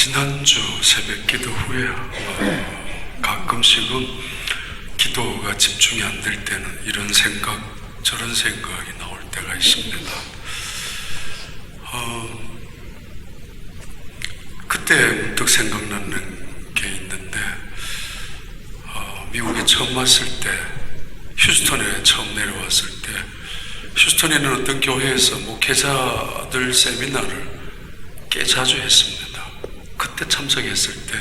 지난주 새벽 기도 후에 가끔씩은 기도가 집중이 안 될 때는 이런 생각, 저런 생각이 나올 때가 있습니다. 그때 문득 생각나는 게 있는데, 미국에 처음 왔을 때, 휴스턴에 처음 내려왔을 때, 휴스턴에는 어떤 교회에서 목회자들 세미나를 꽤 자주 했습니다. 그때 참석했을 때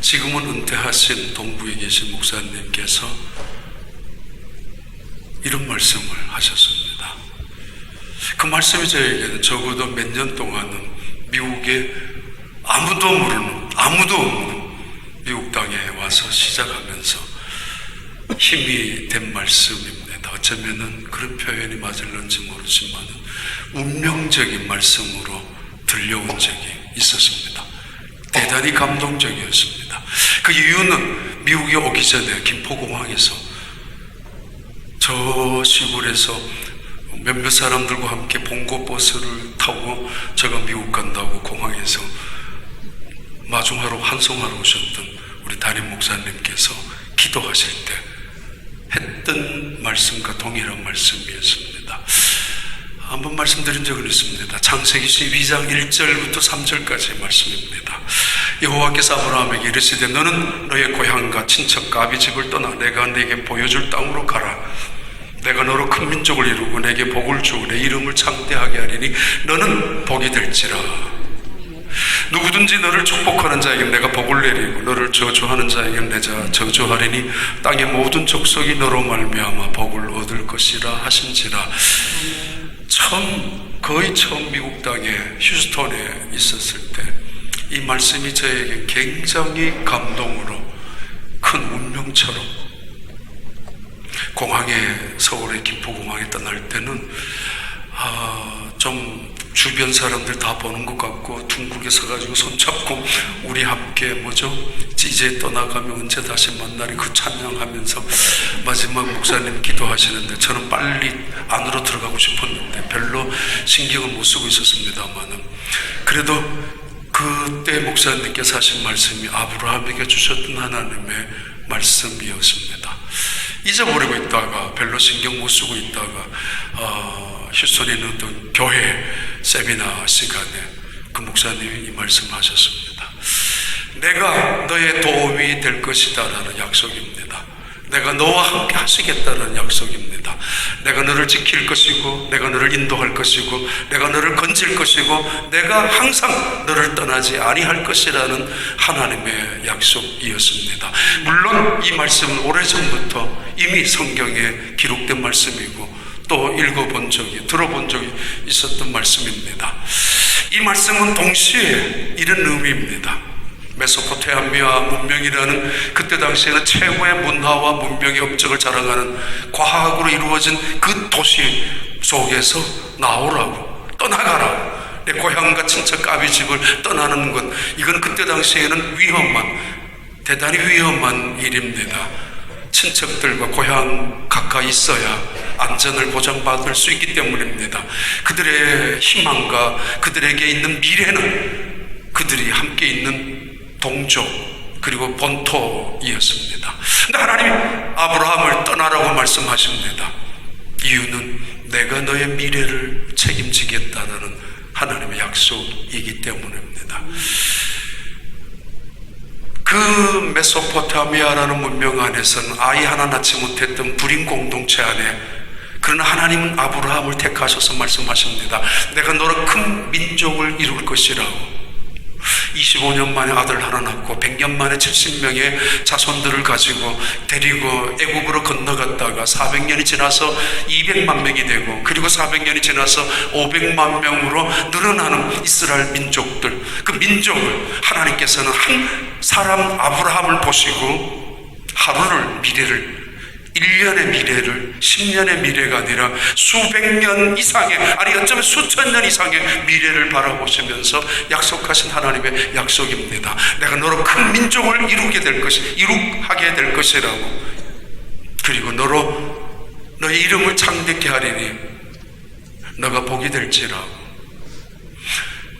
지금은 은퇴하신 동부에 계신 목사님께서 이런 말씀을 하셨습니다. 그 말씀이 저에게는 적어도 몇 년 동안은 미국에 아무도 없는 미국 땅에 와서 시작하면서 힘이 된 말씀입니다. 어쩌면은 그런 표현이 맞을런지 모르지만 운명적인 말씀으로 들려온 적이 있었습니다. 대단히 감동적이었습니다. 그 이유는 미국에 오기 전에 김포공항에서 저 시골에서 몇몇 사람들과 함께 봉고버스를 타고 제가 미국 간다고 공항에서 마중하러 환송하러 오셨던 우리 담임 목사님께서 기도하실 때 했던 말씀과 동일한 말씀이었습니다. 한번 말씀드린 적은 있습니다. 창세기 12장 1절부터 3절까지의 말씀입니다. 여호와께서 아브라함에게 이르시되 너는 너의 고향과 친척과 아비 집을 떠나 내가 네게 보여줄 땅으로 가라. 내가 너로 큰 민족을 이루고 내게 복을 주고 내 이름을 창대하게 하리니 너는 복이 될지라. 누구든지 너를 축복하는 자에게 내가 복을 내리고 너를 저주하는 자에게 내가 저주하리니 땅의 모든 족속이 너로 말미암아 복을 얻을 것이라 하신지라. 거의 처음 미국 땅에 휴스턴에 있었을 때 이 말씀이 저에게 굉장히 감동으로 큰 운명처럼 서울의 김포공항에 떠날 때는 좀 주변 사람들 다 보는 것 같고 둥글게 서가지고 손잡고 우리 함께 이제 떠나가면 언제 다시 만나리 그 찬양하면서 마지막 목사님 기도하시는데 저는 빨리 안으로 들어가고 싶었는데 별로 신경을 못 쓰고 있었습니다만은 그래도 그때 목사님께서 하신 말씀이 아브라함에게 주셨던 하나님의 말씀이었습니다. 잊어버리고 있다가 별로 신경 못 쓰고 있다가 휴스턴에 있는 어떤 교회 세미나 시간에 그 목사님이 이 말씀하셨습니다. 내가 너의 도움이 될 것이다 라는 약속입니다. 내가 너와 함께 하시겠다는 약속입니다. 내가 너를 지킬 것이고 내가 너를 인도할 것이고 내가 너를 건질 것이고 내가 항상 너를 떠나지 아니할 것이라는 하나님의 약속이었습니다. 물론 이 말씀은 오래전부터 이미 성경에 기록된 말씀이고 또 읽어본 적이 들어본 적이 있었던 말씀입니다. 이 말씀은 동시에 이런 의미입니다. 메소포타미아 문명이라는 그때 당시에는 최고의 문화와 문명의 업적을 자랑하는 과학으로 이루어진 그 도시 속에서 나오라고, 떠나가라. 내 고향과 친척 아비 집을 떠나는 것, 이건 그때 당시에는 대단히 위험한 일입니다. 친척들과 고향 가까이 있어야 안전을 보장받을 수 있기 때문입니다. 그들의 희망과 그들에게 있는 미래는 그들이 함께 있는 동족 그리고 본토이었습니다. 근데 하나님이 아브라함을 떠나라고 말씀하십니다. 이유는 내가 너의 미래를 책임지겠다는 하나님의 약속이기 때문입니다. 그 메소포타미아라는 문명 안에서는 아이 하나 낳지 못했던 불임 공동체 안에 그러나 하나님은 아브라함을 택하셔서 말씀하십니다. 내가 너로 큰 민족을 이룰 것이라고. 25년 만에 아들 하나 낳고 100년 만에 70명의 자손들을 가지고 데리고 애국으로 건너갔다가 400년이 지나서 200만 명이 되고 그리고 400년이 지나서 500만 명으로 늘어나는 이스라엘 민족들, 그 민족을 하나님께서는 한 사람 아브라함을 보시고 미래를 1년의 미래를 10년의 미래가 아니라 수백 년 이상의, 아니 어쩌면 수천 년 이상의 미래를 바라보시면서 약속하신 하나님의 약속입니다. 내가 너로 큰 민족을 이루게 될 것이라고. 그리고 너로 너의 이름을 창대케 하리니 너가 복이 될지라고.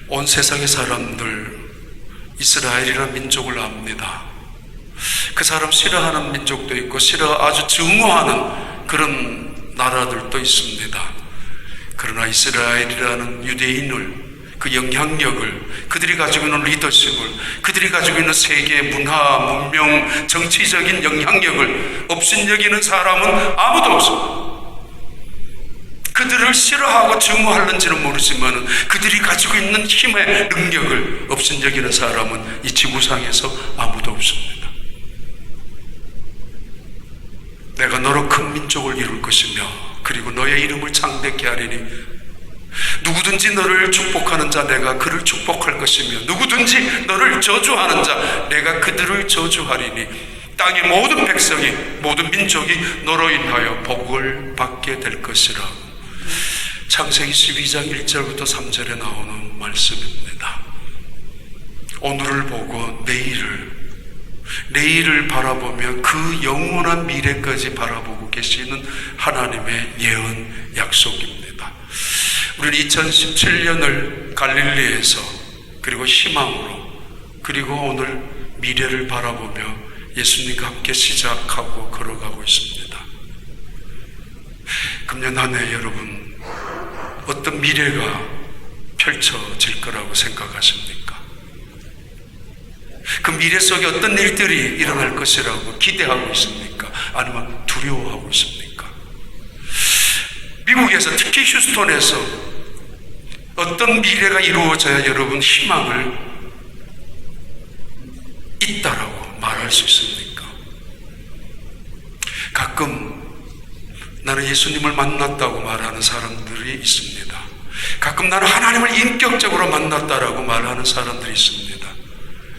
온 세상의 사람들, 이 이스라엘이라는 민족을 압니다. 그 사람 싫어하는 민족도 있고 아주 증오하는 그런 나라들도 있습니다. 그러나 이스라엘이라는 유대인을, 그 영향력을, 그들이 가지고 있는 리더십을, 그들이 가지고 있는 세계 문화, 문명, 정치적인 영향력을 업신여기는 사람은 아무도 없습니다. 그들을 싫어하고 증오하는지는 모르지만 그들이 가지고 있는 힘의 능력을 업신여기는 사람은 이 지구상에서 아무도 없습니다. 내가 너로 큰 민족을 이룰 것이며 그리고 너의 이름을 창대케 하리니 누구든지 너를 축복하는 자 내가 그를 축복할 것이며 누구든지 너를 저주하는 자 내가 그들을 저주하리니 땅의 모든 백성이, 모든 민족이 너로 인하여 복을 받게 될 것이라. 창세기 12장 1절부터 3절에 나오는 말씀입니다. 오늘을 보고 내일을 바라보며 그 영원한 미래까지 바라보고 계시는 하나님의 예언 약속입니다. 우리는 2017년을 갈릴리에서 그리고 희망으로 그리고 오늘 미래를 바라보며 예수님과 함께 시작하고 걸어가고 있습니다. 금년 한 해 여러분 어떤 미래가 펼쳐질 거라고 생각하십니까? 그 미래 속에 어떤 일들이 일어날 것이라고 기대하고 있습니까? 아니면 두려워하고 있습니까? 미국에서 특히 휴스턴에서 어떤 미래가 이루어져야 여러분 희망을 있다라고 말할 수 있습니까? 가끔 나는 예수님을 만났다고 말하는 사람들이 있습니다. 가끔 나는 하나님을 인격적으로 만났다라고 말하는 사람들이 있습니다.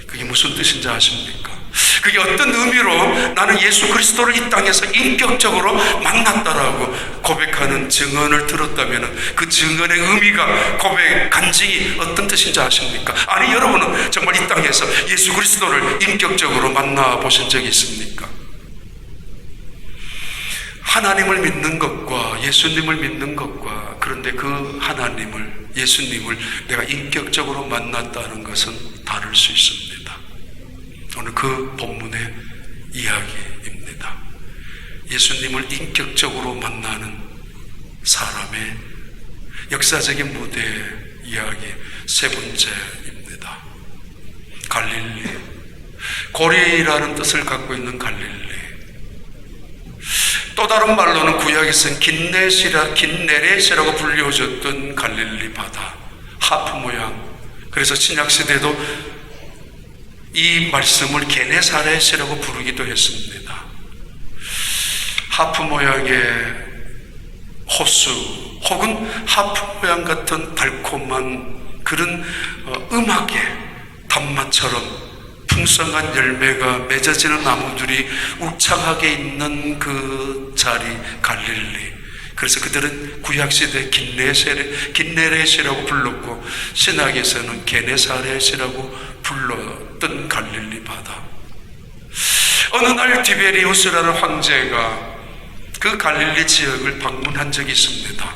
그게 무슨 뜻인지 아십니까? 그게 어떤 의미로 나는 예수 그리스도를 이 땅에서 인격적으로 만났다라고 고백하는 증언을 들었다면 그 증언의 의미가, 고백, 간증이 어떤 뜻인지 아십니까? 아니, 여러분은 정말 이 땅에서 예수 그리스도를 인격적으로 만나보신 적이 있습니까? 하나님을 믿는 것과 예수님을 믿는 것과, 그런데 그 하나님을, 예수님을 내가 인격적으로 만났다는 것은 다를 수 있습니다. 오늘 그 본문의 이야기입니다. 예수님을 인격적으로 만나는 사람의 역사적인 무대 이야기 세 번째입니다. 갈릴리, 고리라는 뜻을 갖고 있는 갈릴리. 또 다른 말로는 구약에서는 긴네렛이라고 불려졌던 갈릴리 바다, 하프 모양. 그래서 신약시대도 이 말씀을 게네사렛이라고 부르기도 했습니다. 하프 모양의 호수 혹은 하프 모양 같은 달콤한 그런 음악의 단맛처럼 풍성한 열매가 맺어지는 나무들이 울창하게 있는 그 자리 갈릴리. 그래서 그들은 구약시대 긴네렛이라고 불렀고 신약에서는 게네사렛이라고 불렀던 갈릴리 바다. 어느 날 디베리우스라는 황제가 그 갈릴리 지역을 방문한 적이 있습니다.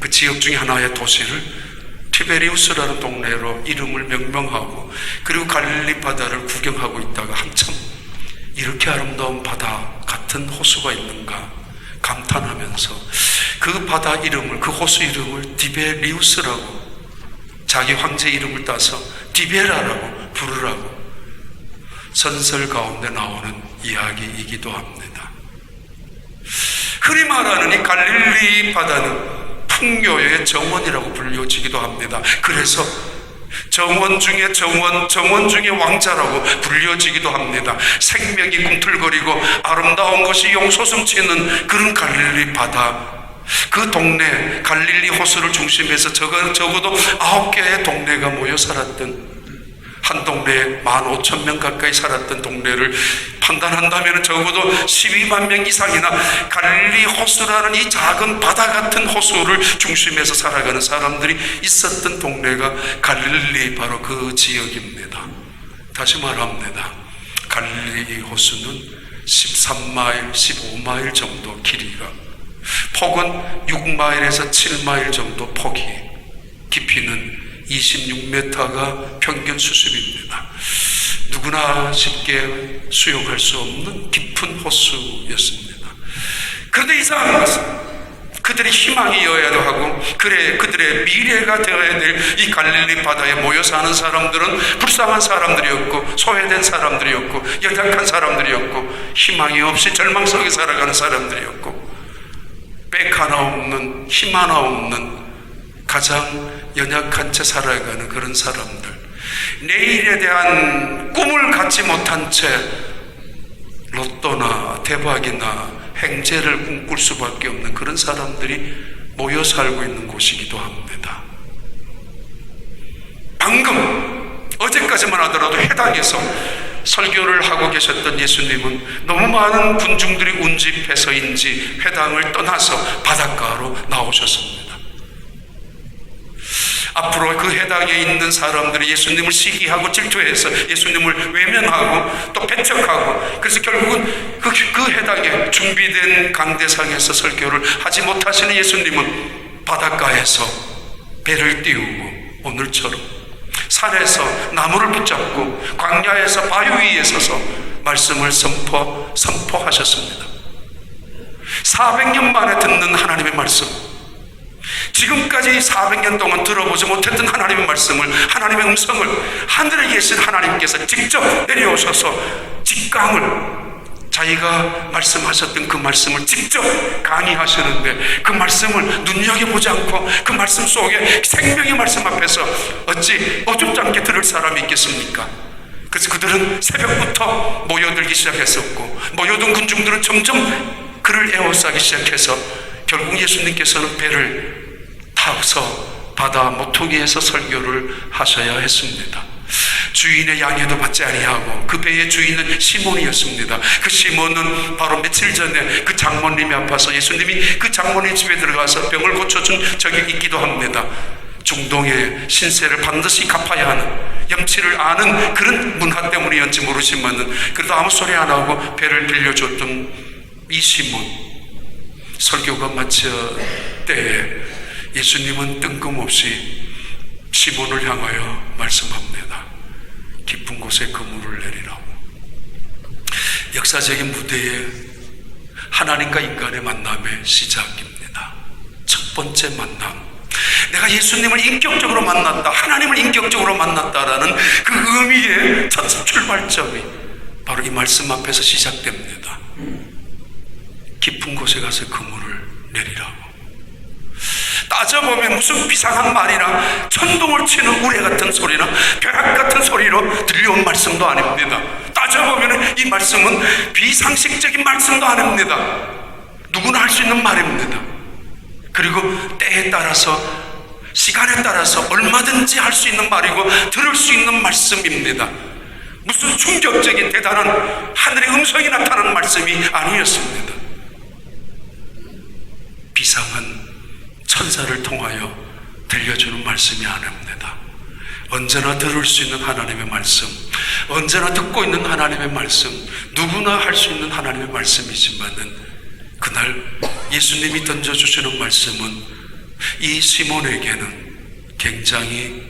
그 지역 중에 하나의 도시를 티베리우스라는 동네로 이름을 명명하고 그리고 갈릴리 바다를 구경하고 있다가 한참 이렇게 아름다운 바다 같은 호수가 있는가 감탄하면서 그 바다 이름을, 그 호수 이름을 디베리우스라고, 자기 황제 이름을 따서 디베라라고 부르라고 전설 가운데 나오는 이야기이기도 합니다. 흔히 말하는 이 갈릴리 바다는 풍요의 정원이라고 불려지기도 합니다. 그래서 정원 중에 정원 중에 왕자라고 불려지기도 합니다. 생명이 꿈틀거리고 아름다운 것이 용솟음치는 그런 갈릴리 바다. 그 동네 갈릴리 호수를 중심해서 적어도 9개의 동네가 모여 살았던, 한 동네에 15,000명 가까이 살았던 동네를 판단한다면 적어도 12만 명 이상이나 갈릴리 호수라는 이 작은 바다 같은 호수를 중심해서 살아가는 사람들이 있었던 동네가 갈릴리, 바로 그 지역입니다. 다시 말합니다. 갈릴리 호수는 13마일, 15마일 정도 길이가, 폭은 6마일에서 7마일 정도 폭이, 깊이는 26m가 평균 수심입니다. 누구나 쉽게 수용할 수 없는 깊은 호수였습니다. 그런데 이상한 것은 그들이 희망이어야 하고 그래 그들의 미래가 되어야 될 이 갈릴리 바다에 모여 사는 사람들은 불쌍한 사람들이었고 소외된 사람들이었고 연약한 사람들이었고 희망이 없이 절망 속에 살아가는 사람들이었고 백 하나 없는 힘 하나 없는 가장 연약한 채 살아가는 그런 사람들, 내일에 대한 꿈을 갖지 못한 채 로또나 대박이나 행제를 꿈꿀 수밖에 없는 그런 사람들이 모여 살고 있는 곳이기도 합니다. 방금 어제까지만 하더라도 해당에서 설교를 하고 계셨던 예수님은 너무 많은 군중들이 운집해서인지 회당을 떠나서 바닷가로 나오셨습니다. 앞으로 그 해당에 있는 사람들이 예수님을 시기하고 질투해서 예수님을 외면하고 또 배척하고, 그래서 결국은 그 해당에 준비된 강대상에서 설교를 하지 못하시는 예수님은 바닷가에서 배를 띄우고 오늘처럼 산에서 나무를 붙잡고 광야에서 바위 위에 서서 말씀을 선포하셨습니다. 400년 만에 듣는 하나님의 말씀, 지금까지 400년 동안 들어보지 못했던 하나님의 말씀을, 하나님의 음성을 하늘에 계신 하나님께서 직접 내려오셔서 직강을, 자기가 말씀하셨던 그 말씀을 직접 강의하시는데 그 말씀을 눈여겨보지 않고 그 말씀 속에 생명의 말씀 앞에서 어찌 어줍지 않게 들을 사람이 있겠습니까? 그래서 그들은 새벽부터 모여들기 시작했었고, 모여든 군중들은 점점 그를 에워싸기 시작해서 결국 예수님께서는 배를 타서 바다 모퉁이에서 설교를 하셔야 했습니다. 주인의 양해도 받지 아니하고 그 배의 주인은 시몬이었습니다. 그 시몬은 바로 며칠 전에 그 장모님이 아파서 예수님이 그 장모님 집에 들어가서 병을 고쳐준 적이 있기도 합니다. 중동의 신세를 반드시 갚아야 하는, 염치를 아는 그런 문화 때문이었는지 모르지만은 그래도 아무 소리 안 하고 배를 빌려줬던 이 시몬, 설교가 마칠 때에 예수님은 뜬금없이 시몬을 향하여 말씀합니다. 깊은 곳에 그물을 내리라고. 역사적인 무대에 하나님과 인간의 만남의 시작입니다. 첫 번째 만남, 내가 예수님을 인격적으로 만났다, 하나님을 인격적으로 만났다라는 그 의미의 첫 출발점이 바로 이 말씀 앞에서 시작됩니다. 깊은 곳에 가서 그물을 내리라고. 따져보면 무슨 비상한 말이나 천둥을 치는 우레 같은 소리나 벼락 같은 소리로 들려온 말씀도 아닙니다. 따져보면 이 말씀은 비상식적인 말씀도 아닙니다. 누구나 할 수 있는 말입니다. 그리고 때에 따라서, 시간에 따라서 얼마든지 할 수 있는 말이고 들을 수 있는 말씀입니다. 무슨 충격적인 대단한 하늘의 음성이 나타나는 말씀이 아니었습니다. 비상한 천사를 통하여 들려주는 말씀이 아닙니다. 언제나 들을 수 있는 하나님의 말씀, 언제나 듣고 있는 하나님의 말씀, 누구나 할 수 있는 하나님의 말씀이지만은 그날 예수님이 던져주시는 말씀은 이 시몬에게는 굉장히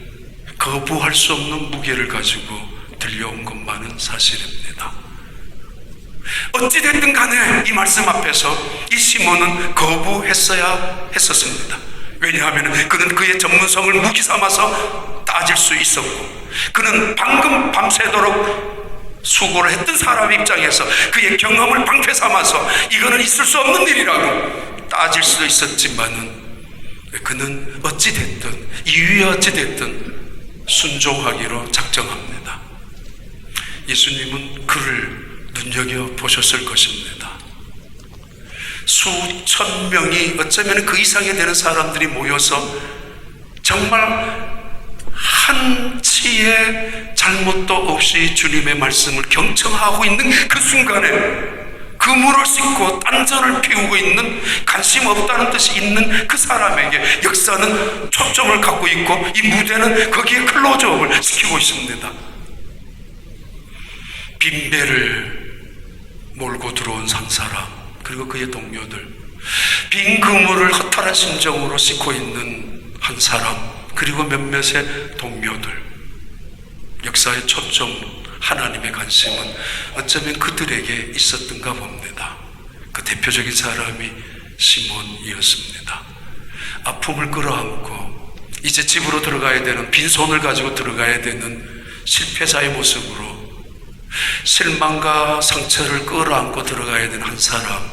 거부할 수 없는 무게를 가지고 들려온 것만은 사실입니다. 어찌됐든 간에 이 말씀 앞에서 이 시몬은 거부했어야 했었습니다. 왜냐하면 그는 그의 전문성을 무기 삼아서 따질 수 있었고, 그는 방금 밤새도록 수고를 했던 사람 입장에서 그의 경험을 방패 삼아서 이거는 있을 수 없는 일이라고 따질 수도 있었지만은 그는 어찌됐든, 이유에 어찌됐든 순종하기로 작정합니다. 예수님은 그를 눈여겨보셨을 것입니다. 수천 명이, 어쩌면 그 이상이 되는 사람들이 모여서 정말 한치의 잘못도 없이 주님의 말씀을 경청하고 있는 그 순간에 그물을 씻고 딴전을 피우고 있는, 관심 없다는 뜻이 있는 그 사람에게 역사는 초점을 갖고 있고 이 무대는 거기에 클로즈업을 시키고 있습니다. 빈배를 몰고 들어온 한 사람, 그리고 그의 동료들, 빈 그물을 허탈한 심정으로 싣고 있는 한 사람, 그리고 몇몇의 동료들, 역사의 초점 하나님의 관심은 어쩌면 그들에게 있었던가 봅니다. 그 대표적인 사람이 시몬이었습니다. 아픔을 끌어안고 이제 집으로 들어가야 되는, 빈손을 가지고 들어가야 되는 실패자의 모습으로 실망과 상처를 끌어안고 들어가야 되는 한 사람,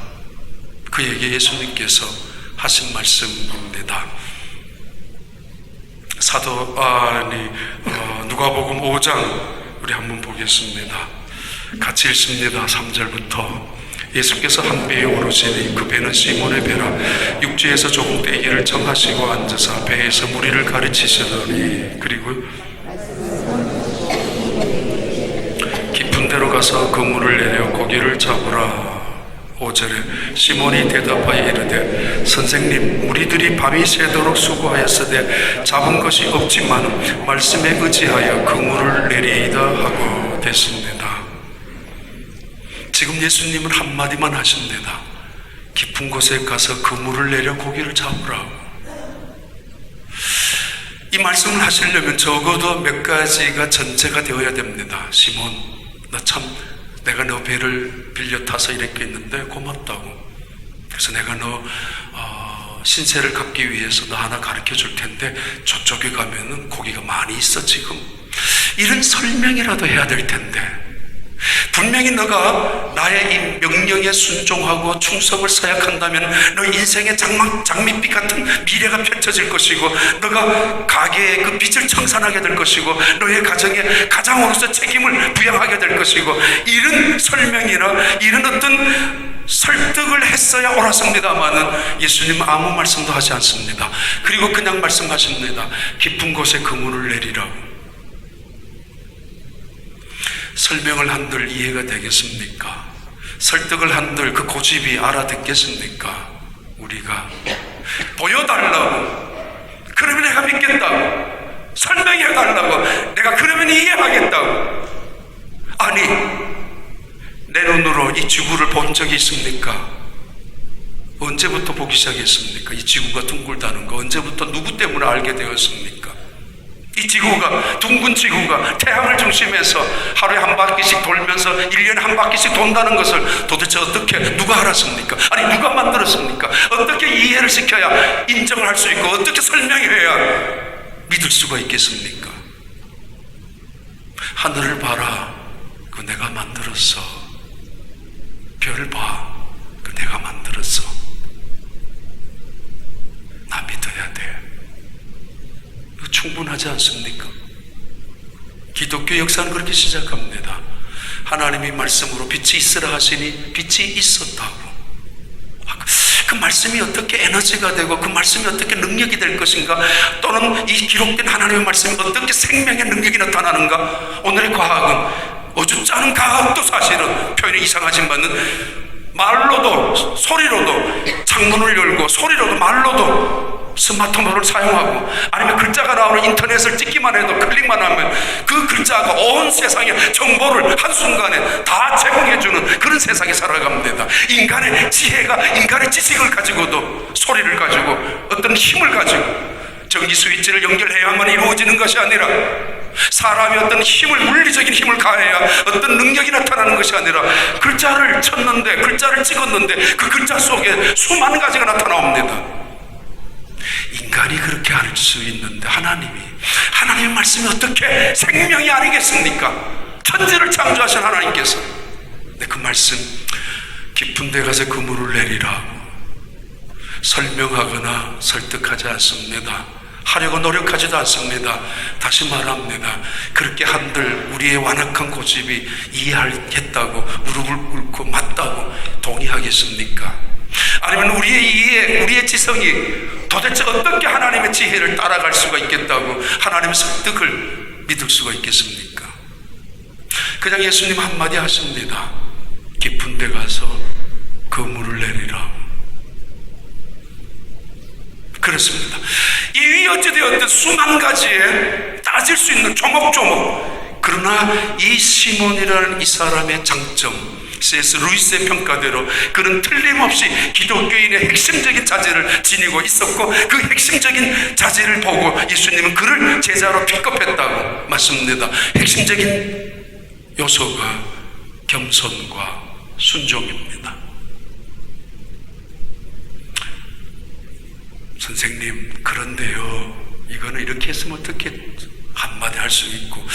그에게 예수님께서 하신 말씀입니다. 누가복음 5장 우리 한번 보겠습니다. 같이 읽습니다. 3절부터. 예수께서 한 배에 오르시니 그 배는 시몬의 배라. 육지에서 조금 떼기를 정하시고 앉으사 배에서 무리를 가르치시더니, 그리고 깊은 데로 가서 그물을 내려 고기를 잡으라. 5절에 시몬이 대답하여 이르되 선생님, 우리들이 밤이 새도록 수고하였으되 잡은 것이 없지만 말씀에 의지하여 그물을 내리이다 하고 됐습니다. 지금 예수님은 한마디만 하십니다. 깊은 곳에 가서 그물을 내려 고기를 잡으라고. 이 말씀을 하시려면 적어도 몇 가지가 전제가 되어야 됩니다. 시몬, 내가 너 배를 빌려 타서 이렇게 했는데 고맙다고. 그래서 내가 너 신세를 갚기 위해서 너 하나 가르쳐 줄 텐데 저쪽에 가면은 고기가 많이 있어 지금. 이런 설명이라도 해야 될 텐데, 분명히 너가 나의 이 명령에 순종하고 충성을 서약한다면 너 인생의 장밋빛 같은 미래가 펼쳐질 것이고, 너가 가게의 그 빛을 청산하게 될 것이고, 너의 가정에 가장으로서 책임을 부양하게 될 것이고, 이런 설명이나 이런 어떤 설득을 했어야 옳았습니다마는 예수님은 아무 말씀도 하지 않습니다. 그리고 그냥 말씀하십니다. 깊은 곳에 그물을 내리라고. 설명을 한들 이해가 되겠습니까? 설득을 한들 그 고집이 알아듣겠습니까? 우리가 보여달라고, 그러면 내가 믿겠다고, 설명해달라고, 내가 그러면 이해하겠다고. 아니, 내 눈으로 이 지구를 본 적이 있습니까? 언제부터 보기 시작했습니까? 이 지구가 둥글다는 거 언제부터 누구 때문에 알게 되었습니까? 이 지구가, 둥근 지구가 태양을 중심해서 하루에 한 바퀴씩 돌면서 1년에 한 바퀴씩 돈다는 것을 도대체 어떻게, 누가 알았습니까? 아니, 누가 만들었습니까? 어떻게 이해를 시켜야 인정을 할 수 있고, 어떻게 설명해야 믿을 수가 있겠습니까? 하늘을 봐라, 그 내가 만들었어. 별을 봐, 그 내가 만들었어. 나 믿어야 돼. 충분하지 않습니까? 기독교 역사는 그렇게 시작합니다. 하나님이 말씀으로 빛이 있으라 하시니 빛이 있었다고. 그 말씀이 어떻게 에너지가 되고 그 말씀이 어떻게 능력이 될 것인가, 또는 이 기록된 하나님의 말씀이 어떻게 생명의 능력이 나타나는가. 오늘의 과학은, 어줍잖은 과학도 사실은 표현이 이상하지만은 말로도 소리로도 창문을 열고 소리로도 말로도 스마트폰을 사용하고, 아니면 글자가 나오는 인터넷을 찍기만 해도, 클릭만 하면 그 글자가 온 세상에 정보를 한순간에 다 제공해주는 그런 세상에 살아갑니다. 인간의 지혜가, 인간의 지식을 가지고도, 소리를 가지고, 어떤 힘을 가지고 전기 스위치를 연결해야만 이루어지는 것이 아니라, 사람이 어떤 힘을, 물리적인 힘을 가해야 어떤 능력이 나타나는 것이 아니라, 글자를 쳤는데, 글자를 찍었는데 그 글자 속에 수많은 가지가 나타나옵니다. 인간이 그렇게 할 수 있는데 하나님의 말씀이 어떻게 생명이 아니겠습니까? 천지를 창조하신 하나님께서. 그 말씀, 깊은 데 가서 그물을 내리라, 설명하거나 설득하지 않습니다. 하려고 노력하지도 않습니다. 다시 말합니다. 그렇게 한들 우리의 완악한 고집이 이해하겠다고, 무릎을 꿇고 맞다고 동의하겠습니까? 아니면 우리의 이해, 우리의 지성이 도대체 어떻게 하나님의 지혜를 따라갈 수가 있겠다고 하나님의 설득을 믿을 수가 있겠습니까? 그냥 예수님 한마디 하십니다. 깊은 데 가서 그물을 내리라. 그렇습니다. 이 위에 어찌되었든 수만 가지에 따질 수 있는 조목조목, 그러나 이 시몬이라는 이 사람의 장점, C.S. 루이스의 평가대로 그는 틀림없이 기독교인의 핵심적인 자질을 지니고 있었고, 그 핵심적인 자질을 보고 예수님은 그를 제자로 픽업했다고 맞습니다. 핵심적인 요소가 겸손과 순종입니다. 선생님, 그런데요, 이거는 이렇게 했으면 어떻게 한마디 할 수 있고,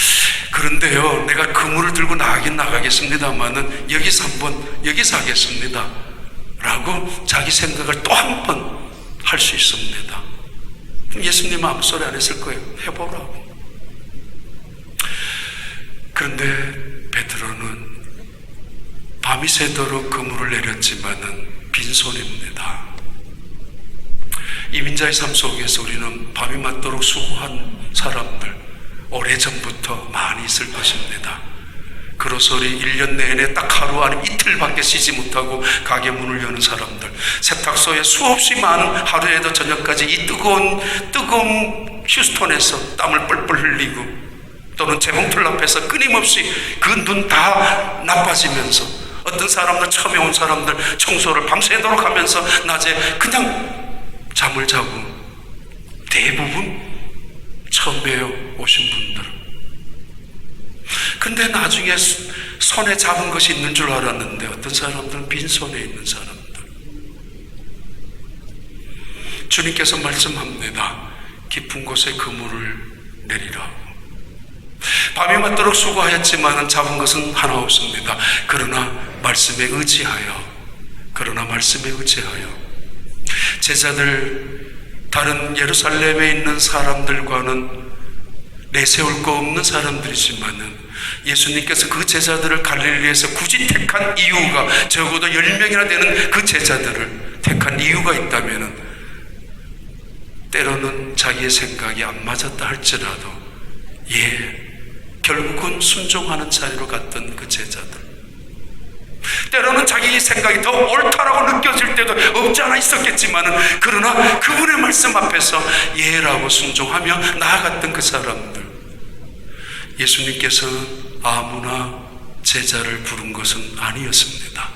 그런데요, 내가 그물을 들고 나가긴 나가겠습니다만은 여기서 하겠습니다 라고 자기 생각을 또 한 번 할 수 있습니다. 예수님은 아무 소리 안 했을 거예요. 해보라고. 그런데 베드로는 밤이 새도록 그물을 내렸지만은 빈손입니다. 이민자의 삶 속에서 우리는 밤이 맞도록 수고한 사람들 오래전부터 많이 있을 것입니다. 그로소리 1년 내내 딱 하루 안에 이틀밖에 쉬지 못하고 가게 문을 여는 사람들, 세탁소에 수없이 많은 하루에도 저녁까지 이 뜨거운 휴스톤에서 땀을 뻘뻘 흘리고, 또는 재봉틀 앞에서 끊임없이 그 눈 다 나빠지면서, 어떤 사람들, 처음에 온 사람들 청소를 밤새도록 하면서 낮에 그냥 잠을 자고, 대부분 처음에 오신 분들. 근데 나중에 손에 잡은 것이 있는 줄 알았는데 어떤 사람들은 빈손에 있는 사람들. 주님께서 말씀합니다. 깊은 곳에 그물을 내리라고. 밤이 맞도록 수고하였지만 잡은 것은 하나 없습니다. 그러나 말씀에 의지하여 제자들, 다른 예루살렘에 있는 사람들과는 내세울 거 없는 사람들이지만은 예수님께서 그 제자들을 갈릴리에서 굳이 택한 이유가, 적어도 10명이나 되는 그 제자들을 택한 이유가 있다면은, 때로는 자기의 생각이 안 맞았다 할지라도 결국은 순종하는 자리로 갔던 그 제자들, 때로는 자기 생각이 더 옳다라고 느껴질 때도 없지 않아 있었겠지만은, 그러나 그분의 말씀 앞에서 예라고 순종하며 나아갔던 그 사람들. 예수님께서는 아무나 제자를 부른 것은 아니었습니다.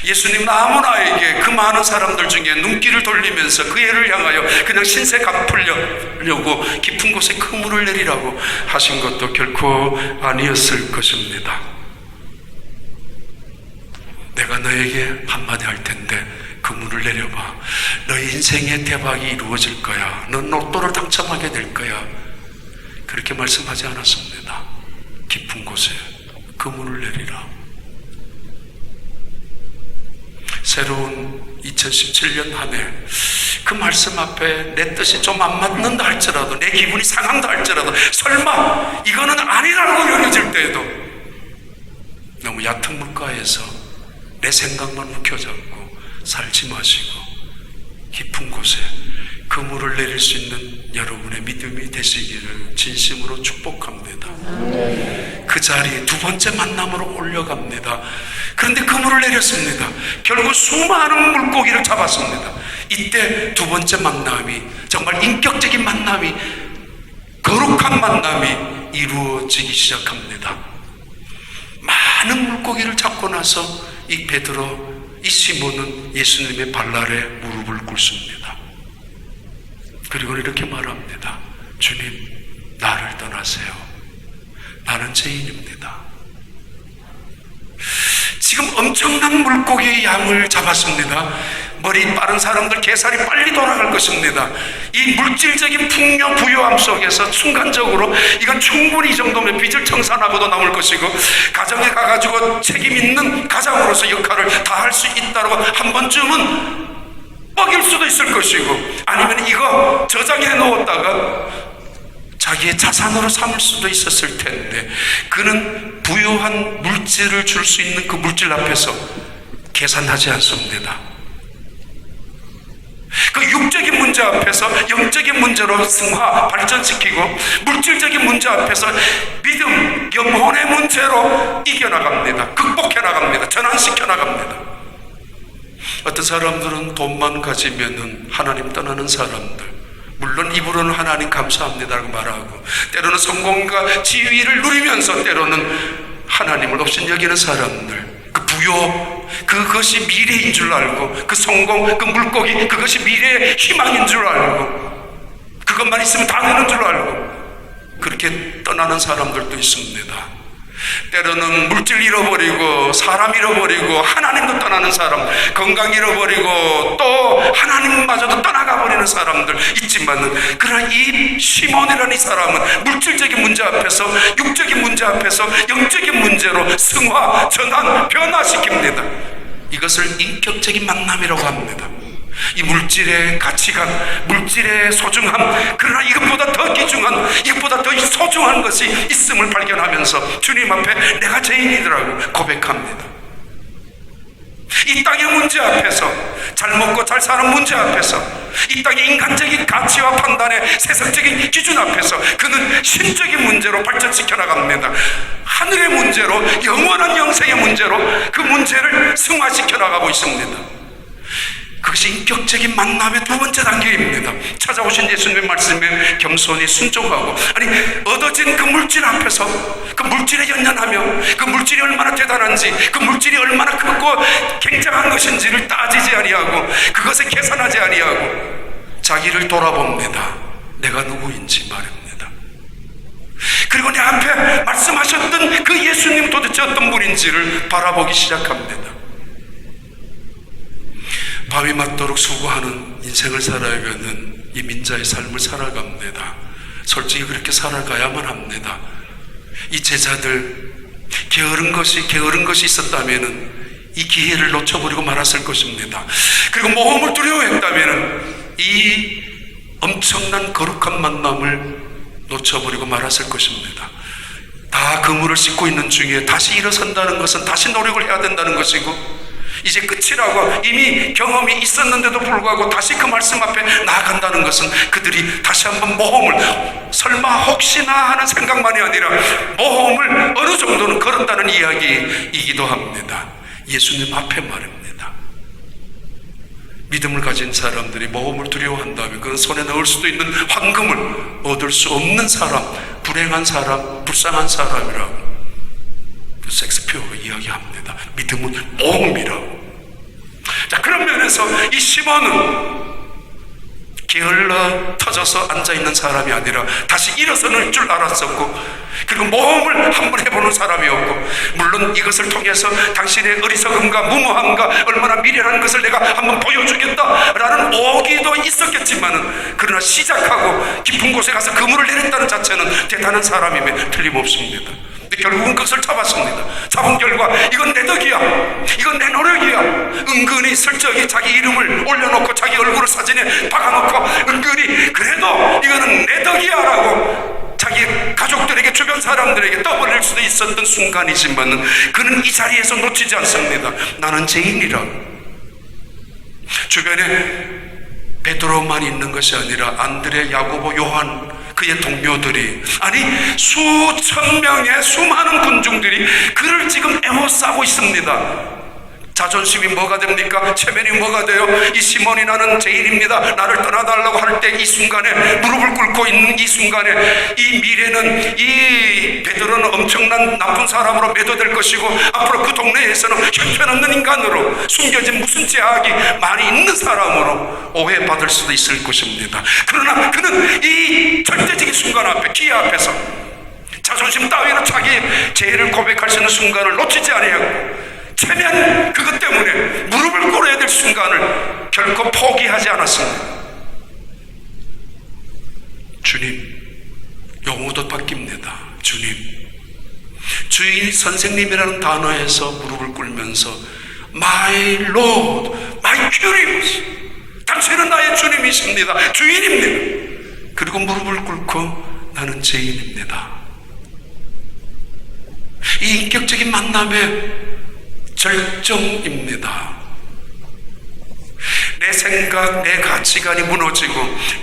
예수님은 아무나에게, 그 많은 사람들 중에 눈길을 돌리면서 그 애를 향하여 그냥 신세 갚으려고 깊은 곳에 그물을 내리라고 하신 것도 결코 아니었을 것입니다. 내가 너에게 한마디 할 텐데 그물을 내려봐. 너의 인생의 대박이 이루어질 거야. 넌 로또를 당첨하게 될 거야. 그렇게 말씀하지 않았습니다. 깊은 곳에 그물을 내리라. 새로운 2017년 한 해, 그 말씀 앞에 내 뜻이 좀 안 맞는다 할지라도, 내 기분이 상한다 할지라도, 설마 이거는 아니라고 여겨질 때에도 너무 얕은 물가에서 내 생각만 움켜잡고 살지 마시고 깊은 곳에 그물을 내릴 수 있는 여러분의 믿음이 되시기를 진심으로 축복합니다. 그 자리에 두 번째 만남으로 올려갑니다. 그런데 그물을 내렸습니다. 결국 수많은 물고기를 잡았습니다. 이때 두 번째 만남이, 정말 인격적인 만남이, 거룩한 만남이 이루어지기 시작합니다. 많은 물고기를 잡고 나서 이 베드로, 이 시몬은 예수님의 발날에 무릎을 꿇습니다. 그리고 이렇게 말합니다. 주님, 나를 떠나세요. 나는 죄인입니다. 지금 엄청난 물고기의 양을 잡았습니다. 머리 빠른 사람들 개살이 빨리 돌아갈 것입니다. 이 물질적인 풍요 부유함 속에서 순간적으로 이건 충분히 이 정도면 빚을 청산하고도 남을 것이고, 가정에 가가지고 책임 있는 가장으로서 역할을 다 할 수 있다고 한 번쯤은 뻑일 수도 있을 것이고, 아니면 이거 저장해 놓았다가 자기의 자산으로 삼을 수도 있었을 텐데, 그는 부유한 물질을 줄 수 있는 그 물질 앞에서 계산하지 않습니다. 그 육적인 문제 앞에서 영적인 문제로 승화, 발전시키고, 물질적인 문제 앞에서 믿음, 영혼의 문제로 이겨나갑니다. 극복해 나갑니다. 전환시켜 나갑니다. 어떤 사람들은 돈만 가지면은 하나님 떠나는 사람들, 물론 입으로는 하나님 감사합니다라고 말하고, 때로는 성공과 지위를 누리면서 때로는 하나님을 없인 여기는 사람들, 그 부요, 그것이 미래인 줄 알고, 그 성공, 그 물고기, 그것이 미래의 희망인 줄 알고, 그것만 있으면 다 되는 줄 알고 그렇게 떠나는 사람들도 있습니다. 때로는 물질 잃어버리고 사람 잃어버리고 하나님도 떠나는 사람, 건강 잃어버리고 또 하나님마저도 떠나가 버리는 사람들 있지만, 그러나 이 시몬이라는 이 사람은 물질적인 문제 앞에서, 육적인 문제 앞에서 영적인 문제로 승화, 전환, 변화시킵니다. 이것을 인격적인 만남이라고 합니다. 이 물질의 가치관, 물질의 소중함, 그러나 이것보다 더 귀중한, 이것보다 더 소중한 것이 있음을 발견하면서 주님 앞에 내가 죄인이더라고 고백합니다. 이 땅의 문제 앞에서, 잘 먹고 잘 사는 문제 앞에서, 이 땅의 인간적인 가치와 판단의 세상적인 기준 앞에서 그는 신적인 문제로 발전시켜 나갑니다. 하늘의 문제로, 영원한 영생의 문제로 그 문제를 승화시켜 나가고 있습니다. 그것이 인격적인 만남의 두 번째 단계입니다. 찾아오신 예수님의 말씀에 겸손히 순종하고, 아니 얻어진 그 물질 앞에서 그 물질에 연연하며 그 물질이 얼마나 대단한지, 그 물질이 얼마나 크고 굉장한 것인지를 따지지 아니하고 그것에 계산하지 아니하고 자기를 돌아봅니다. 내가 누구인지 말입니다. 그리고 내 앞에 말씀하셨던 그 예수님 도대체 어떤 분인지를 바라보기 시작합니다. 밤이 맞도록 수고하는 인생을 살아가는 이 민자의 삶을 살아갑니다. 솔직히 그렇게 살아가야만 합니다. 이 제자들 게으른 것이 있었다면 이 기회를 놓쳐버리고 말았을 것입니다. 그리고 모험을 두려워했다면 이 엄청난 거룩한 만남을 놓쳐버리고 말았을 것입니다. 다 그물을 씻고 있는 중에 다시 일어선다는 것은 다시 노력을 해야 된다는 것이고, 이제 끝이라고 이미 경험이 있었는데도 불구하고 다시 그 말씀 앞에 나아간다는 것은 그들이 다시 한번 모험을, 설마 혹시나 하는 생각만이 아니라 모험을 어느 정도는 걸었다는 이야기이기도 합니다. 예수님 앞에 말입니다. 믿음을 가진 사람들이 모험을 두려워한다면 그건 손에 넣을 수도 있는 황금을 얻을 수 없는 사람, 불행한 사람, 불쌍한 사람이라고 섹스피어가 이야기합니다. 믿음은 모험이라고. 자, 그런 면에서 이 시몬은 게을러 터져서 앉아있는 사람이 아니라 다시 일어서는 줄 알았었고, 그리고 모험을 한번 해보는 사람이었고, 물론 이것을 통해서 당신의 어리석음과 무모함과 얼마나 미련한 것을 내가 한번 보여주겠다라는 오기도 있었겠지만은, 그러나 시작하고 깊은 곳에 가서 그물을 내렸다는 자체는 대단한 사람임에 틀림없습니다. 결국은 그것을 잡았습니다. 잡은 결과 이건 내 덕이야, 이건 내 노력이야. 은근히 슬쩍이 자기 이름을 올려놓고 자기 얼굴을 사진에 박아놓고 은근히 그래도 이거는 내 덕이야 라고 자기 가족들에게, 주변 사람들에게 떠벌릴 수도 있었던 순간이지만 그는 이 자리에서 놓치지 않습니다. 나는 죄인이라고. 주변에 베드로만 있는 것이 아니라 안드레, 야고보, 요한, 그의 동료들이, 아니 수천 명의 수많은 군중들이 그를 지금 애워싸고 있습니다. 자존심이 뭐가 됩니까? 체면이 뭐가 돼요? 이 시몬이 나는 죄인입니다, 나를 떠나달라고 할 때 이 순간에, 무릎을 꿇고 있는 이 순간에, 이 미래는, 이 베드로는 엄청난 나쁜 사람으로 매도될 것이고 앞으로 그 동네에서는 형편없는 인간으로, 숨겨진 무슨 죄악이 많이 있는 사람으로 오해받을 수도 있을 것입니다. 그러나 그는 이 절대적인 순간 앞에, 기회 앞에서 자존심 따위로 자기 죄를 고백할 수 있는 순간을 놓치지 아니하고, 체면 그것 때문에 무릎을 꿇어야 될 순간을 결코 포기하지 않았습니다. 주님, 용어도 바뀝니다. 주님, 주인 선생님이라는 단어에서 무릎을 꿇면서 My Lord, My Curious, 당신은 나의 주님이십니다, 주인입니다. 그리고 무릎을 꿇고 나는 죄인입니다. 이 인격적인 만남의 절정입니다. 내 생각, 내 가치관이 무너지고,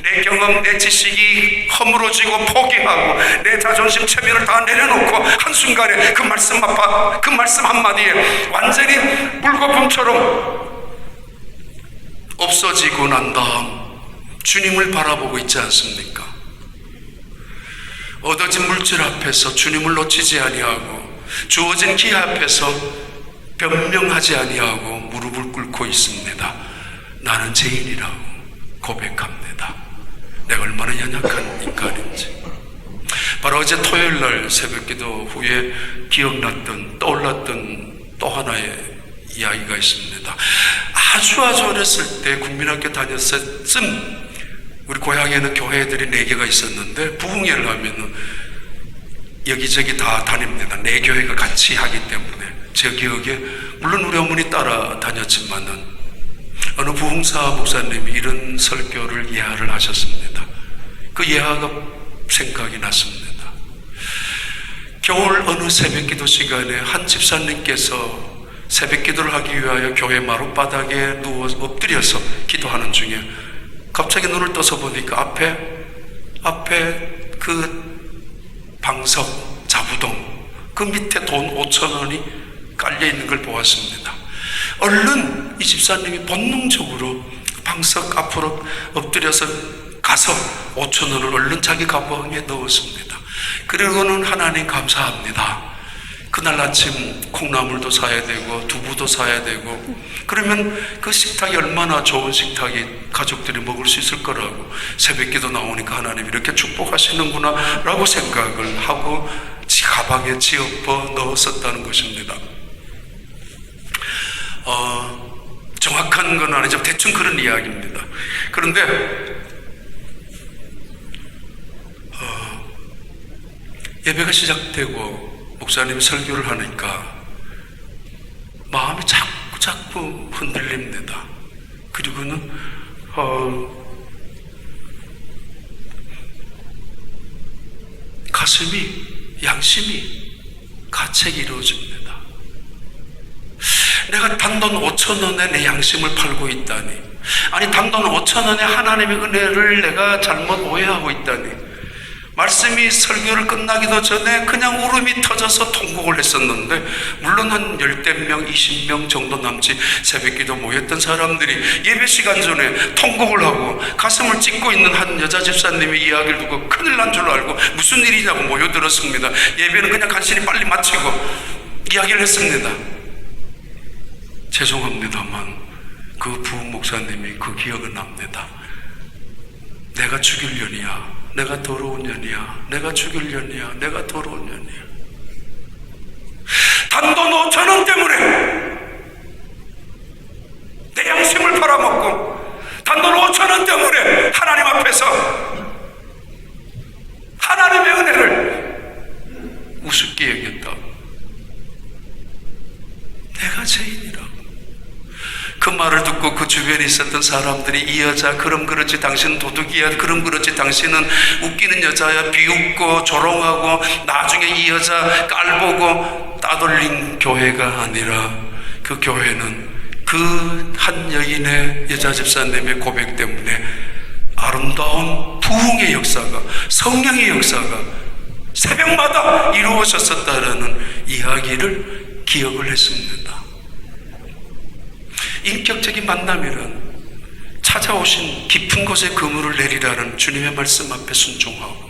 내 경험, 내 지식이 허물어지고 포기하고, 내 자존심, 체면을 다 내려놓고 한순간에 그 말씀 한마디에 완전히 물거품처럼 없어지고 난 다음 주님을 바라보고 있지 않습니까? 얻어진 물질 앞에서 주님을 놓치지 아니하고, 주어진 기회 앞에서 변명하지 아니하고 무릎을 꿇고 있습니다. 나는 죄인이라고 고백합니다. 내가 얼마나 연약한 인간인지. 바로 어제 토요일 날 새벽기도 후에 떠올랐던 또 하나의 이야기가 있습니다. 아주 어렸을 때 국민학교 다녔을 쯤 우리 고향에는 교회들이 4개가 있었는데 부흥회를 하면은 여기저기 다 다닙니다. 4교회가 같이 하기 때문에 제 기억에 물론 우리 어머니 따라 다녔지만은 어느 부흥사 목사님이 이런 설교를 예하를 하셨습니다. 그 예하가 생각이 났습니다. 겨울 어느 새벽기도 시간에 한 집사님께서 새벽기도를 하기 위하여 교회 마룻바닥에 누워 엎드려서 기도하는 중에 갑자기 눈을 떠서 보니까 앞에 그 방석 자부동 그 밑에 돈 5,000원이 깔려있는 걸 보았습니다. 얼른 이 집사님이 본능적으로 방석 앞으로 엎드려서 가서 5,000원을 얼른 자기 가방에 넣었습니다. 그리고는 하나님 감사합니다. 그날 아침 콩나물도 사야 되고 두부도 사야 되고 그러면 그 식탁이 얼마나 좋은 식탁이 가족들이 먹을 수 있을 거라고 새벽기도 나오니까 하나님 이렇게 축복하시는구나 라고 생각을 하고 가방에 지어버 넣었었다는 것입니다. 정확한 건 아니지만 대충 그런 이야기입니다. 그런데 예배가 시작되고 목사님이 설교를 하니까 마음이 자꾸 흔들립니다. 그리고는 가슴이 양심이 가책이 이루어집니다. 내가 단돈 5,000원에 내 양심을 팔고 있다니, 아니 단돈 5,000원에 하나님의 은혜를 내가 잘못 오해하고 있다니, 말씀이 설교를 끝나기도 전에 그냥 울음이 터져서 통곡을 했었는데 물론 한 10대 명, 20명 정도 남짓 새벽기도 모였던 사람들이 예배 시간 전에 통곡을 하고 가슴을 찢고 있는 한 여자 집사님의 이야기를 듣고 큰일 난 줄 알고 무슨 일이냐고 모여들었습니다. 예배는 그냥 간신히 빨리 마치고 이야기를 했습니다. 죄송합니다만 그 부흥 목사님이 그 기억은 납니다. 내가 죽일 년이야, 내가 더러운 년이야, 내가 죽일 년이야, 내가 더러운 년이야. 단돈 5,000원 때문에 내 양심을 팔아먹고 단돈 5,000원 때문에 하나님 앞에서 하나님의 은혜를 우습게 여겼다. 내가 죄인이라고. 그 말을 듣고 그 주변에 있었던 사람들이 이 여자 그럼 그렇지 당신은 도둑이야, 그럼 그렇지 당신은 웃기는 여자야, 비웃고 조롱하고 나중에 이 여자 깔보고 따돌린 교회가 아니라 그 교회는 그 한 여인의 여자 집사님의 고백 때문에 아름다운 부흥의 역사가, 성령의 역사가 새벽마다 이루어졌었다라는 이야기를 기억을 했습니다. 인격적인 만남이란 찾아오신 깊은 곳에 그물을 내리라는 주님의 말씀 앞에 순종하고,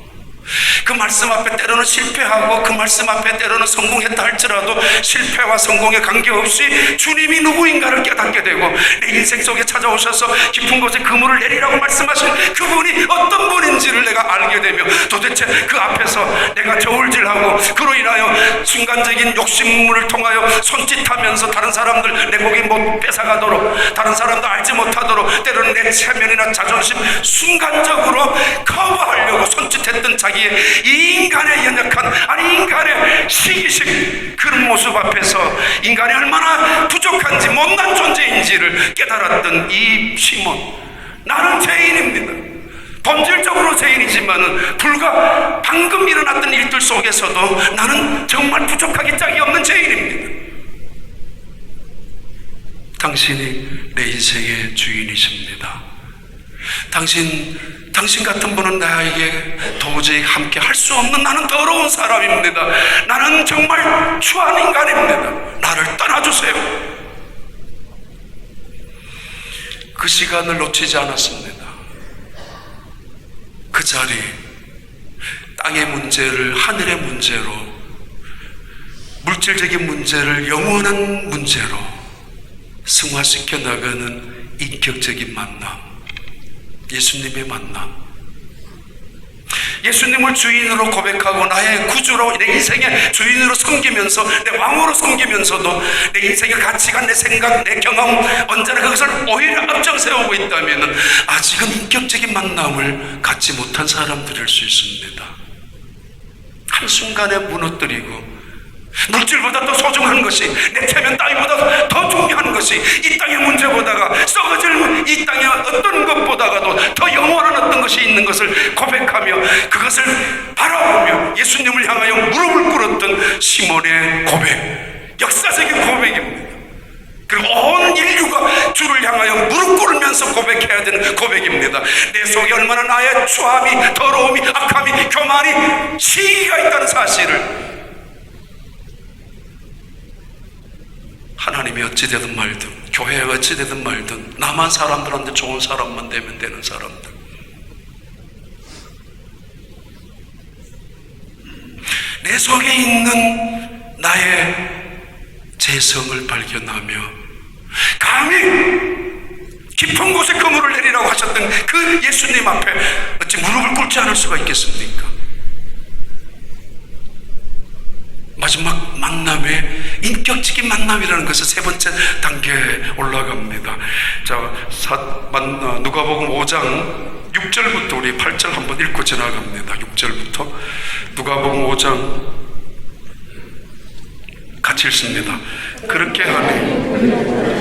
그 말씀 앞에 때로는 실패하고 그 말씀 앞에 때로는 성공했다 할지라도 실패와 성공에 관계없이 주님이 누구인가를 깨닫게 되고 내 인생 속에 찾아오셔서 깊은 곳에 그물을 내리라고 말씀하신 그분이 어떤 분인지를 내가 알게 되며 도대체 그 앞에서 내가 저울질하고 그로 인하여 순간적인 욕심을 통하여 손짓하면서 다른 사람들 내 고기 못 뺏어가도록, 다른 사람도 알지 못하도록, 때로는 내 체면이나 자존심 순간적으로 커버하려고 손짓했던 자기의 이 인간의 연약한, 아니 인간의 시기심, 그런 모습 앞에서 인간이 얼마나 부족한지 못난 존재인지를 깨달았던 이 시몬, 나는 죄인입니다. 본질적으로 죄인이지만은 불과 방금 일어났던 일들 속에서도 나는 정말 부족하기 짝이 없는 죄인입니다. 당신이 내 인생의 주인이십니다. 당신 같은 분은 나에게 도저히 함께 할 수 없는, 나는 더러운 사람입니다. 나는 정말 추한 인간입니다. 나를 떠나주세요. 그 시간을 놓치지 않았습니다. 그 자리, 땅의 문제를 하늘의 문제로, 물질적인 문제를 영원한 문제로 승화시켜 나가는 인격적인 만남, 예수님의 만남. 예수님을 주인으로 고백하고 나의 구주로 내 인생의 주인으로 섬기면서 내 왕으로 섬기면서도 내 인생의 가치관, 내 생각, 내 경험 언제나 그것을 오히려 앞장 세우고 있다면 아직은 인격적인 만남을 갖지 못한 사람들일 수 있습니다. 한순간에 무너뜨리고 물질보다 더 소중한 것이, 내 체면 따위보다 더 중요한 것이, 이 땅의 문제보다가 썩어질 이 땅의 어떤 것보다가도 더 영원한 어떤 것이 있는 것을 고백하며 그것을 바라보며 예수님을 향하여 무릎을 꿇었던 시몬의 고백, 역사적인 고백입니다. 그리고 온 인류가 주를 향하여 무릎 꿇으면서 고백해야 되는 고백입니다. 내 속에 얼마나 나의 추함이, 더러움이, 악함이, 교만이, 시기가 있다는 사실을 하나님이 어찌되든 말든, 교회가 어찌되든 말든, 나만 사람들한테 좋은 사람만 되면 되는 사람들, 내 속에 있는 나의 재성을 발견하며 감히 깊은 곳에 그물을 내리라고 하셨던 그 예수님 앞에 어찌 무릎을 꿇지 않을 수가 있겠습니까? 마지막 만남의 인격적인 만남이라는 것은 세 번째 단계에 올라갑니다. 자, 누가복음 5장 6절부터 우리 8절 한번 읽고 지나갑니다. 6절부터 누가복음 5장 같이 읽습니다. 그렇게 하니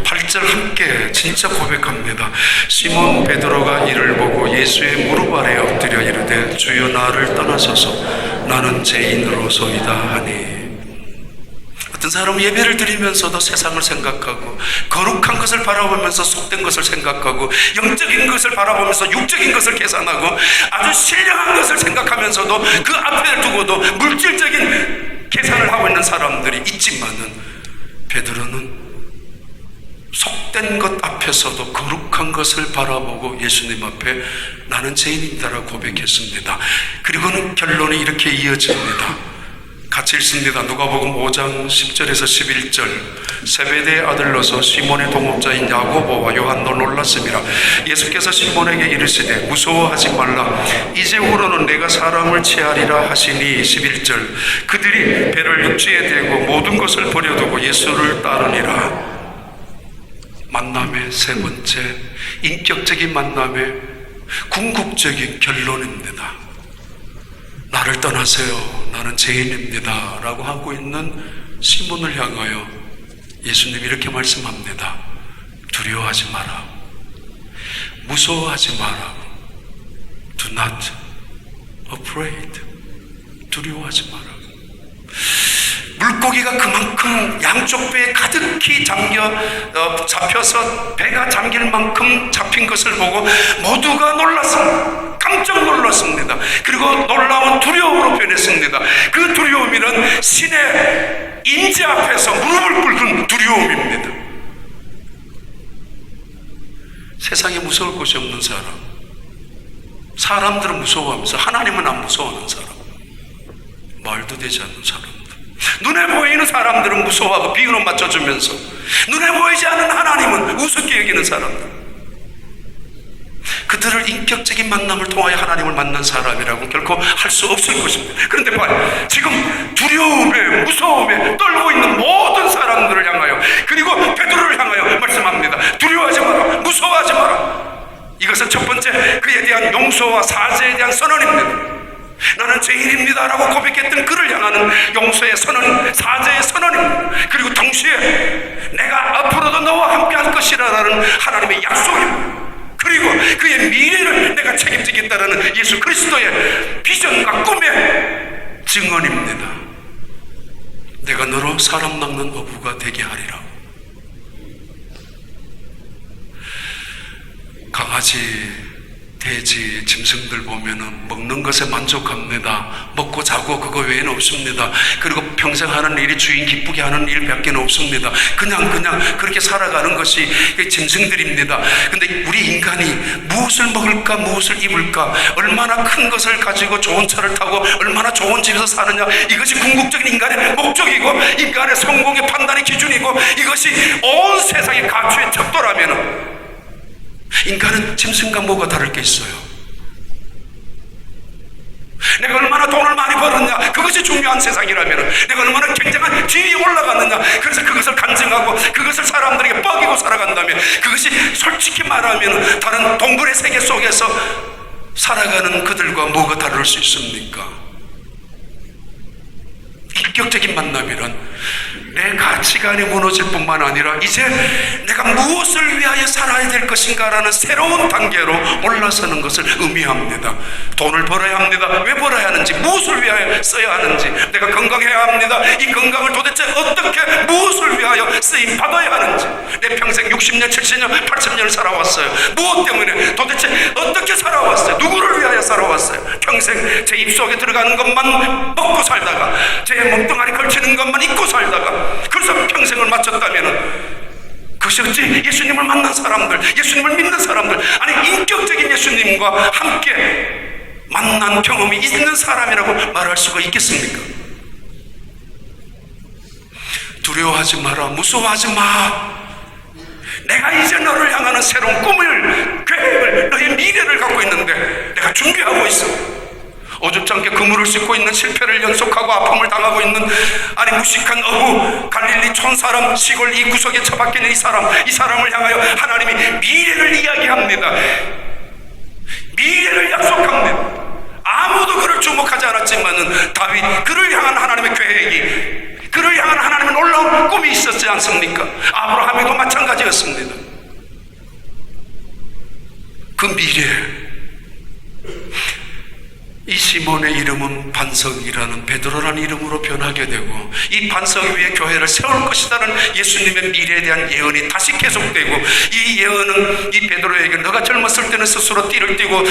8절 함께 진짜 고백합니다. 시몬 베드로가 이를 보고 예수의 무릎 아래 엎드려 이르되 주여 나를 떠나소서 나는 죄인으로소이다 하니. 어떤 사람은 예배를 드리면서도 세상을 생각하고 거룩한 것을 바라보면서 속된 것을 생각하고 영적인 것을 바라보면서 육적인 것을 계산하고 아주 신령한 것을 생각하면서도 그 앞에 두고도 물질적인 계산을 하고 있는 사람들이 있지만은 베드로는 속된 것 앞에서도 거룩한 것을 바라보고 예수님 앞에 나는 죄인이다라고 고백했습니다. 그리고는 결론이 이렇게 이어집니다. 같이 읽습니다. 누가복음 5장 10절에서 11절. 세베대의 아들로서 시몬의 동업자인 야고보와 요한도 놀랐습니다. 예수께서 시몬에게 이르시되 무서워하지 말라. 이제후로는 내가 사람을 취하리라 하시니. 11절. 그들이 배를 육지에 대고 모든 것을 버려두고 예수를 따르니라. 만남의 세 번째, 인격적인 만남의 궁극적인 결론입니다. 나를 떠나세요. 나는 죄인입니다. 라고 하고 있는 시몬을 향하여 예수님이 이렇게 말씀합니다. 두려워하지 마라. 무서워하지 마라. Do not afraid. 두려워하지 마라. 물고기가 그만큼 양쪽 배에 가득히 잡혀서 배가 잠길 만큼 잡힌 것을 보고 모두가 놀랐습니다. 깜짝 놀랐습니다. 그리고 놀라운 두려움으로 변했습니다. 그 두려움이란 신의 임재 앞에서 무릎을 꿇은 두려움입니다. 세상에 무서울 곳이 없는 사람, 사람들은 무서워하면서 하나님은 안 무서워하는 사람, 말도 되지 않는 사람, 눈에 보이는 사람들은 무서워하고 비유는 맞춰주면서 눈에 보이지 않는 하나님은 우습게 여기는 사람들, 그들을 인격적인 만남을 통하여 하나님을 만난 사람이라고 결코 할 수 없을 것입니다. 그런데 봐요, 지금 두려움에 무서움에 떨고 있는 모든 사람들을 향하여, 그리고 베드로를 향하여 말씀합니다. 두려워하지 마라. 무서워하지 마라. 이것은 첫 번째 그에 대한 용서와 사죄에 대한 선언입니다. 나는 죄인입니다 라고 고백했던 그를 향하는 용서의 선언, 사죄의 선언입니다. 그리고 동시에 내가 앞으로도 너와 함께 할 것이라는 하나님의 약속입니다. 그리고 그의 미래를 내가 책임지겠다라는 예수 그리스도의 비전과 꿈의 증언입니다. 내가 너로 사람 낚는 어부가 되게 하리라. 강아지 돼지, 짐승들 보면은 먹는 것에 만족합니다. 먹고 자고 그거 외에는 없습니다. 그리고 평생 하는 일이 주인 기쁘게 하는 일밖에 없습니다. 그냥 그렇게 살아가는 것이 짐승들입니다. 근데 우리 인간이 무엇을 먹을까, 무엇을 입을까, 얼마나 큰 것을 가지고 좋은 차를 타고 얼마나 좋은 집에서 사느냐, 이것이 궁극적인 인간의 목적이고 인간의 성공의 판단의 기준이고, 이것이 온 세상의 가치의 척도라면은 인간은 짐승과 뭐가 다를 게 있어요? 내가 얼마나 돈을 많이 벌었냐, 그것이 중요한 세상이라면, 내가 얼마나 굉장한 지위에 올라갔느냐, 그래서 그것을 간증하고 그것을 사람들에게 뻐기고 살아간다면, 그것이 솔직히 말하면 다른 동물의 세계 속에서 살아가는 그들과 뭐가 다를 수 있습니까? 인격적인 만남이란 내 가치관이 무너질 뿐만 아니라 이제 내가 무엇을 위하여 살아야 될 것인가라는 새로운 단계로 올라서는 것을 의미합니다. 돈을 벌어야 합니다. 왜 벌어야 하는지, 무엇을 위하여 써야 하는지, 내가 건강해야 합니다. 이 건강을 도대체 어떻게, 무엇을 위하여 쓰임 받아야 하는지, 내 평생 60년, 70년, 80년을 살아왔어요. 무엇 때문에, 도대체 어떻게 살아왔어요? 누구를 위하여 살아왔어요? 평생 제 입속에 들어가는 것만 먹고 살다가, 제 몸뚱아리 걸치는 것만 입고 살다가, 그래서 평생을 마쳤다면 그것이 어찌 예수님을 만난 사람들, 예수님을 믿는 사람들, 아니 인격적인 예수님과 함께 만난 경험이 있는 사람이라고 말할 수가 있겠습니까? 두려워하지 마라, 무서워하지 마. 내가 이제 너를 향하는 새로운 꿈을, 계획을, 너의 미래를 갖고 있는데 내가 준비하고 있어. 어줍지 않게 그물을 싣고 있는, 실패를 연속하고 아픔을 당하고 있는, 아니 무식한 어부, 갈릴리 촌사람, 시골 이 구석에 처박혀있는 이 사람을 향하여 하나님이 미래를 이야기합니다. 미래를 약속합니다. 아무도 그를 주목하지 않았지만은 다윗, 그를 향한 하나님의 계획이, 그를 향한 하나님의 놀라운 꿈이 있었지 않습니까? 아브라함에도 마찬가지였습니다. 그 미래, 이 시몬의 이름은 반석이라는 베드로라는 이름으로 변하게 되고, 이 반석 위에 교회를 세울 것이라는 예수님의 미래에 대한 예언이 다시 계속되고, 이 예언은 이 베드로에게 너가 젊었을 때는 스스로 띠를 띠고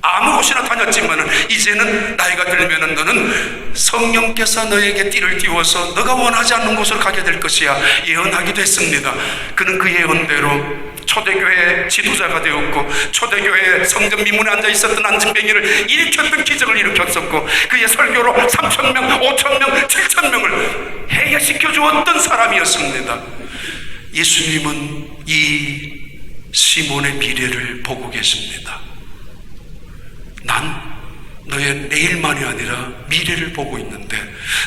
아무 곳이나 다녔지만 이제는 나이가 들면은 너는 성령께서 너에게 띠를 띄워서 너가 원하지 않는 곳을 가게 될 것이야 예언하기도 했습니다. 그는 그 예언대로 초대교회의 지도자가 되었고, 초대교회의 성전 미문에 앉아 있었던 안진뱅이를 일으켰던 기적을 일으켰었고, 그의 설교로 3,000명, 5,000명, 7,000명을 해결시켜 주었던 사람이었습니다. 예수님은 이 시몬의 미래를 보고 계십니다. 난 너의 내일만이 아니라 미래를 보고 있는데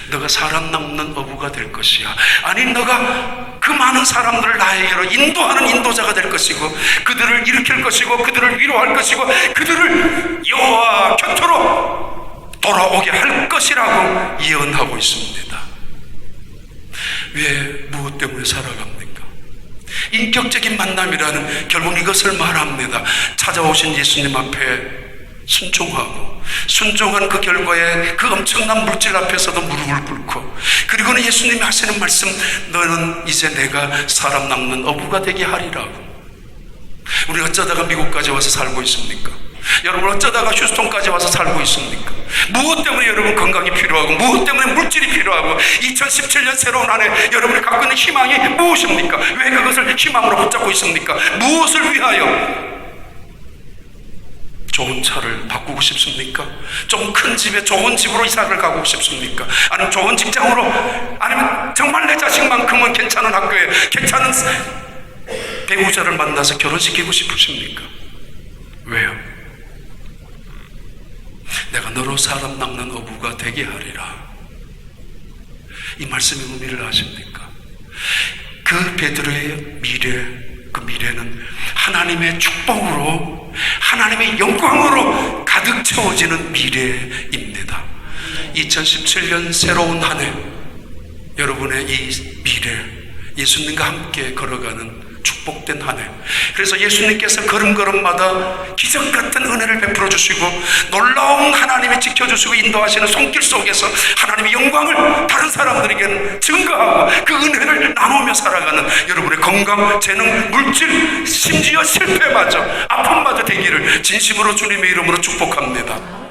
너가 살아남는 어부가 될 것이야. 아니 너가 그 많은 사람들을 나에게로 인도하는 인도자가 될 것이고, 그들을 일으킬 것이고, 그들을 위로할 것이고, 그들을 여호와 곁으로 돌아오게 할 것이라고 예언하고 있습니다. 왜, 무엇 때문에 살아갑니까? 인격적인 만남이라는 결국 이것을 말합니다. 찾아오신 예수님 앞에 순종하고, 순종한 그 결과에 그 엄청난 물질 앞에서도 무릎을 꿇고, 그리고는 예수님이 하시는 말씀, 너는 이제 내가 사람 낚는 어부가 되게 하리라고. 우리 어쩌다가 미국까지 와서 살고 있습니까? 여러분 어쩌다가 휴스턴까지 와서 살고 있습니까? 무엇 때문에 여러분 건강이 필요하고, 무엇 때문에 물질이 필요하고, 2017년 새로운 한 해 여러분이 갖고 있는 희망이 무엇입니까? 왜 그것을 희망으로 붙잡고 있습니까? 무엇을 위하여? 좋은 차를 바꾸고 싶습니까? 좀 큰 집에 좋은 집으로 이사를 가고 싶습니까? 아니면 좋은 직장으로, 아니면 정말 내 자식만큼은 괜찮은 학교에 괜찮은 배우자를 만나서 결혼시키고 싶으십니까? 왜요? 내가 너로 사람 낚는 어부가 되게 하리라. 이 말씀의 의미를 아십니까? 그 베드로의 미래, 그 미래는 하나님의 축복으로, 하나님의 영광으로 가득 채워지는 미래입니다. 2017년 새로운 한 해, 여러분의 이 미래, 예수님과 함께 걸어가는 축복 축복된 한 해. 그래서 예수님께서 걸음걸음마다 기적 같은 은혜를 베풀어 주시고 놀라운 하나님이 지켜주시고 인도하시는 손길 속에서 하나님의 영광을 다른 사람들에게 증거하고 그 은혜를 나누며 살아가는 여러분의 건강, 재능, 물질, 심지어 실패마저 아픔마저 되기를 진심으로 주님의 이름으로 축복합니다.